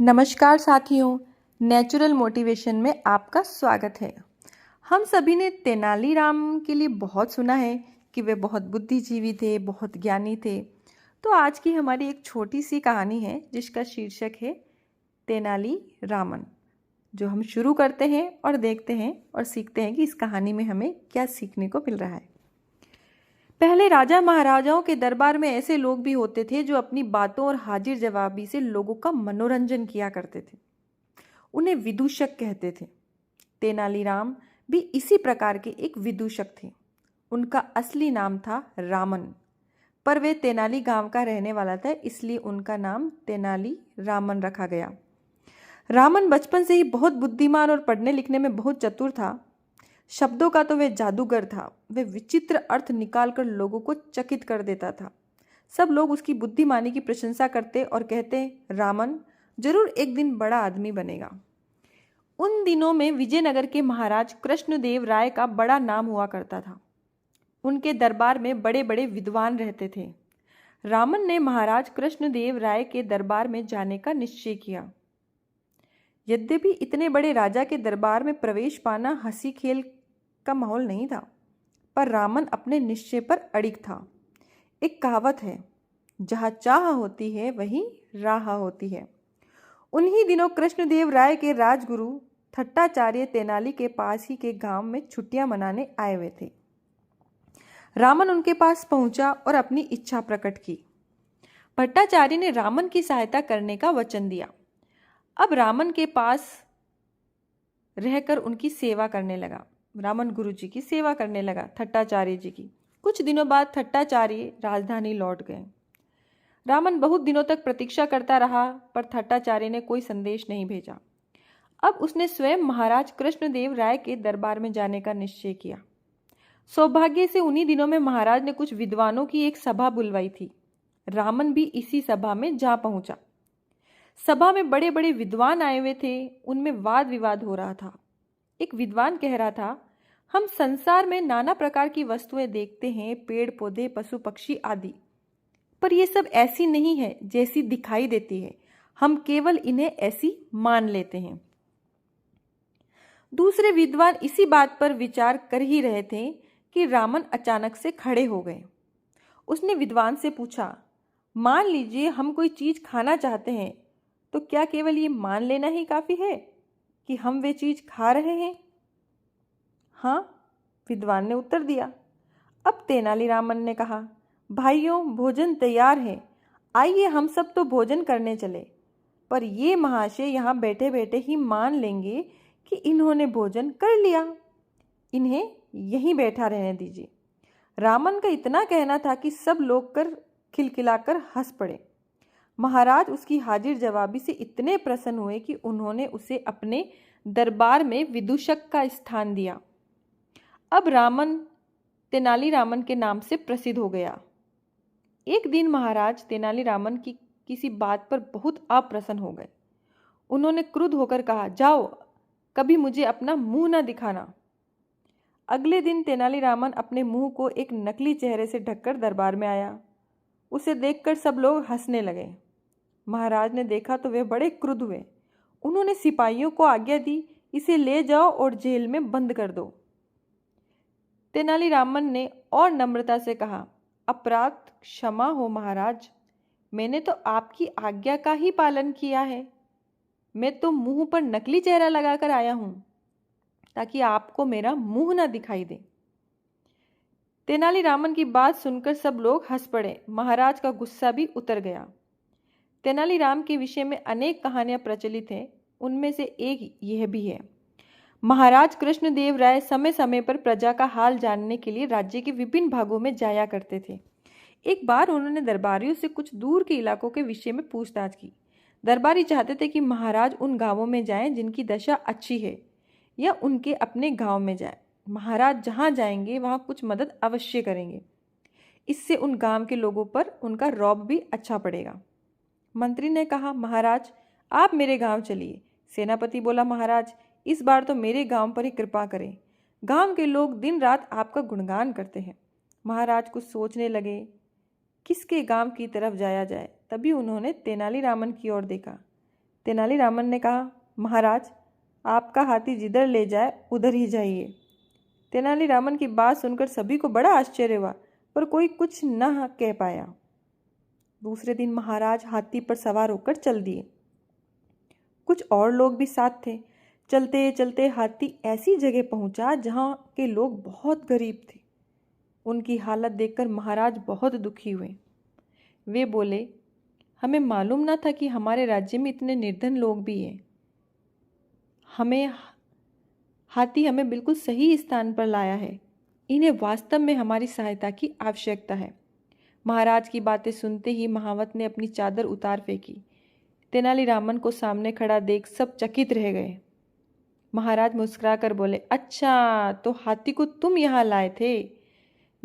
नमस्कार साथियों, natural motivation में आपका स्वागत है। हम सभी ने तेनालीराम के लिए बहुत सुना है कि वे बहुत बुद्धिजीवी थे, बहुत ज्ञानी थे। तो आज की हमारी एक छोटी सी कहानी है जिसका शीर्षक है तेनाली रामन, जो हम शुरू करते हैं और देखते हैं और सीखते हैं कि इस कहानी में हमें क्या सीखने को मिल रहा है। पहले राजा महाराजाओं के दरबार में ऐसे लोग भी होते थे जो अपनी बातों और हाजिर जवाबी से लोगों का मनोरंजन किया करते थे। उन्हें विदूषक कहते थे। तेनालीराम भी इसी प्रकार के एक विदूषक थे। उनका असली नाम था रामन, पर वे तेनाली गांव का रहने वाला था, इसलिए उनका नाम तेनाली रामन रखा गया। रामन बचपन से ही बहुत बुद्धिमान और पढ़ने लिखने में बहुत चतुर था। शब्दों का तो वे जादूगर था। वे विचित्र अर्थ निकालकर लोगों को चकित कर देता था। सब लोग उसकी बुद्धिमानी की प्रशंसा करते और कहते, रामन जरूर एक दिन बड़ा आदमी बनेगा। उन दिनों में विजयनगर के महाराज कृष्णदेव राय का बड़ा नाम हुआ करता था। उनके दरबार में बड़े बड़े विद्वान रहते थे। रामन ने महाराज कृष्णदेव राय के दरबार में जाने का निश्चय किया। यद्यपि इतने बड़े राजा के दरबार में प्रवेश पाना हंसी खेल का माहौल नहीं था, पर रामन अपने निश्चय पर अड़िग था। एक कहावत है, जहाँ चाह होती है वहीं राह होती है। उन्हीं दिनों कृष्णदेव राय के राजगुरु थट्टाचार्य तेनाली के पास ही के गांव में छुट्टियां मनाने आए हुए थे। रामन उनके पास पहुंचा और अपनी इच्छा प्रकट की। भट्टाचार्य ने रामन की सहायता करने का वचन दिया। अब रामन के पास रहकर उनकी सेवा करने लगा। रामन गुरु जी की सेवा करने लगा, थट्टाचार्य जी की। कुछ दिनों बाद थट्टाचार्य राजधानी लौट गए। रामन बहुत दिनों तक प्रतीक्षा करता रहा, पर थट्टाचार्य ने कोई संदेश नहीं भेजा। अब उसने स्वयं महाराज कृष्णदेव राय के दरबार में जाने का निश्चय किया। सौभाग्य से उन्हीं दिनों में महाराज ने कुछ विद्वानों की एक सभा बुलवाई थी। रामन भी इसी सभा में जा पहुंचा। सभा में बड़े बड़े विद्वान आए हुए थे। उनमें वाद विवाद हो रहा था। एक विद्वान कह रहा था, हम संसार में नाना प्रकार की वस्तुएं देखते हैं, पेड़ पौधे, पशु पक्षी आदि, पर ये सब ऐसी नहीं है जैसी दिखाई देती है। हम केवल इन्हें ऐसी मान लेते हैं। दूसरे विद्वान इसी बात पर विचार कर ही रहे थे कि रामन अचानक से खड़े हो गए। उसने विद्वान से पूछा, मान लीजिए हम कोई चीज खाना चाहते हैं, तो क्या केवल ये मान लेना ही काफी है कि हम वे चीज खा रहे हैं? हाँ, विद्वान ने उत्तर दिया। अब तेनालीरामन ने कहा, भाइयों, भोजन तैयार है, आइए हम सब तो भोजन करने चले। पर ये महाशय यहाँ बैठे बैठे ही मान लेंगे कि इन्होंने भोजन कर लिया, इन्हें यहीं बैठा रहने दीजिए। रामन का इतना कहना था कि सब लोग कर खिलखिलाकर हंस पड़े। महाराज उसकी हाजिर जवाबी से इतने प्रसन्न हुए कि उन्होंने उसे अपने दरबार में विदूषक का स्थान दिया। अब रामन तेनालीरामन के नाम से प्रसिद्ध हो गया। एक दिन महाराज तेनालीरामन की किसी बात पर बहुत अप्रसन्न हो गए। उन्होंने क्रुद्ध होकर कहा, जाओ, कभी मुझे अपना मुंह न दिखाना। अगले दिन तेनालीरामन अपने मुंह को एक नकली चेहरे से ढककर दरबार में आया। उसे देखकर सब लोग हंसने लगे। महाराज ने देखा तो वे बड़े क्रुद्ध हुए। उन्होंने सिपाहियों को आज्ञा दी, इसे ले जाओ और जेल में बंद कर दो। तेनालीरामन ने और नम्रता से कहा, अपराध क्षमा हो महाराज, मैंने तो आपकी आज्ञा का ही पालन किया है। मैं तो मुंह पर नकली चेहरा लगाकर आया हूं ताकि आपको मेरा मुंह न दिखाई दे। तेनालीरामन की बात सुनकर सब लोग हंस पड़े। महाराज का गुस्सा भी उतर गया। तेनालीराम के विषय में अनेक कहानियां प्रचलित हैं। उनमें से एक यह भी है। महाराज कृष्णदेव राय समय समय पर प्रजा का हाल जानने के लिए राज्य के विभिन्न भागों में जाया करते थे। एक बार उन्होंने दरबारियों से कुछ दूर के इलाकों के विषय में पूछताछ की। दरबारी चाहते थे कि महाराज उन गांवों में जाएं जिनकी दशा अच्छी है, या उनके अपने गांव में जाएं। महाराज जहां जाएंगे वहां कुछ मदद अवश्य करेंगे। इससे उन गांव के लोगों पर उनका रौब भी अच्छा पड़ेगा। मंत्री ने कहा, महाराज आप मेरे गांव चलिए। सेनापति बोला, महाराज इस बार तो मेरे गांव पर ही कृपा करें। गांव के लोग दिन रात आपका गुणगान करते हैं। महाराज कुछ सोचने लगे, किसके गांव की तरफ जाया जाए। तभी उन्होंने तेनालीरामन की ओर देखा। तेनालीरामन ने कहा, महाराज, आपका हाथी जिधर ले जाए उधर ही जाइए। तेनालीरामन की बात सुनकर सभी को बड़ा आश्चर्य हुआ, पर कोई कुछ न कह पाया। दूसरे दिन महाराज हाथी पर सवार होकर चल दिए। कुछ और लोग भी साथ थे। चलते चलते हाथी ऐसी जगह पहुंचा जहां के लोग बहुत गरीब थे। उनकी हालत देखकर महाराज बहुत दुखी हुए। वे बोले, हमें मालूम न था कि हमारे राज्य में इतने निर्धन लोग भी हैं। हाथी हमें बिल्कुल सही स्थान पर लाया है। इन्हें वास्तव में हमारी सहायता की आवश्यकता है। महाराज की बातें सुनते ही महावत ने अपनी चादर उतार फेंकी। तेनालीरामन को सामने खड़ा देख सब चकित रह गए। महाराज मुस्कुराकर बोले, अच्छा, तो हाथी को तुम यहाँ लाए थे।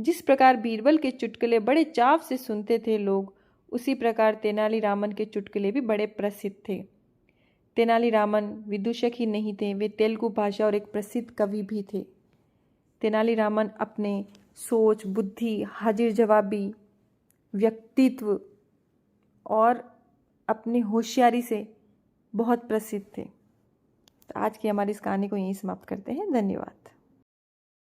जिस प्रकार बीरबल के चुटकुले बड़े चाव से सुनते थे लोग, उसी प्रकार तेनालीरामन के चुटकुले भी बड़े प्रसिद्ध थे। तेनालीरामन विदूषक ही नहीं थे, वे तेलुगु भाषा और एक प्रसिद्ध कवि भी थे। तेनालीरामन अपने सोच, बुद्धि, हाजिर जवाबी व्यक्तित्व और अपनी होशियारी से बहुत प्रसिद्ध थे। तो आज की हमारी इस कहानी को यहीं समाप्त करते हैं। धन्यवाद।